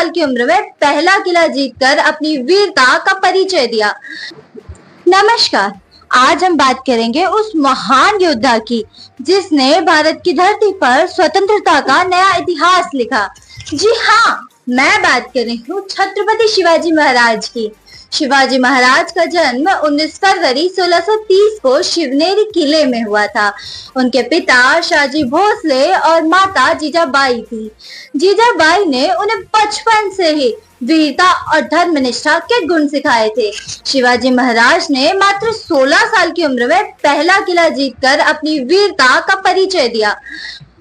साल की उम्र में पहला किला जीतकर अपनी वीरता का परिचय दिया। नमस्कार, आज हम बात करेंगे उस महान योद्धा की जिसने भारत की धरती पर स्वतंत्रता का नया इतिहास लिखा। जी हाँ, मैं बात कर रही हूँ छत्रपति शिवाजी महाराज की। शिवाजी महाराज का जन्म 19 फरवरी 1630 को शिवनेरी किले में हुआ था। उनके पिता शाहजी भोसले और माता जीजाबाई थी। जीजाबाई ने उन्हें बचपन से ही वीरता और धर्मनिष्ठा के गुण सिखाए थे। शिवाजी महाराज ने मात्र 16 साल की उम्र में पहला किला जीतकर अपनी वीरता का परिचय दिया।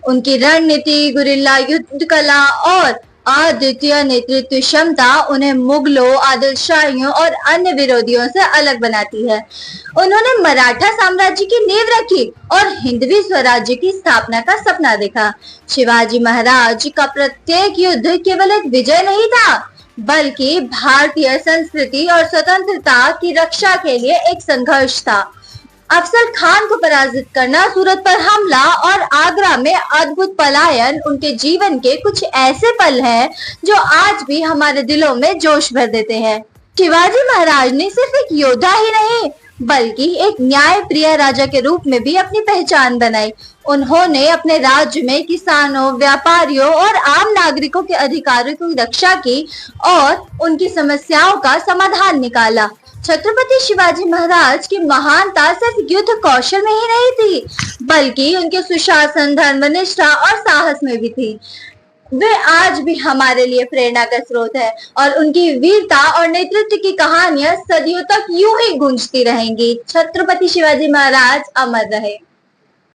उनकी रणनीति, गुरिल्ला युद्ध कला और अद्वितीय नेतृत्व क्षमता उन्हें मुगलों, आदिलशाहियों और अन्य विरोधियों से अलग बनाती है। उन्होंने मराठा साम्राज्य की नींव रखी और हिंदवी स्वराज्य की स्थापना का सपना देखा। शिवाजी महाराज का प्रत्येक युद्ध केवल एक विजय नहीं था, बल्कि भारतीय संस्कृति और स्वतंत्रता की रक्षा के लिए एक संघर्ष था। अफजल खान को पराजित करना, सूरत पर हमला और आगरा में अद्भुत पलायन उनके जीवन के कुछ ऐसे पल हैं जो आज भी हमारे दिलों में जोश भर देते हैं। शिवाजी महाराज ने सिर्फ एक योद्धा ही नहीं, बल्कि एक न्यायप्रिय राजा के रूप में भी अपनी पहचान बनाई। उन्होंने अपने राज्य में किसानों, व्यापारियों और आम नागरिकों के अधिकारों की रक्षा की और उनकी समस्याओं का समाधान निकाला। छत्रपति शिवाजी महाराज की महानता सिर्फ युद्ध कौशल में ही नहीं थी, बल्कि उनके सुशासन, धर्मनिष्ठा और साहस में भी थी। वे आज भी हमारे लिए प्रेरणा का स्रोत है और उनकी वीरता और नेतृत्व की कहानियां सदियों तक यूं ही गूंजती रहेंगी। छत्रपति शिवाजी महाराज अमर रहे।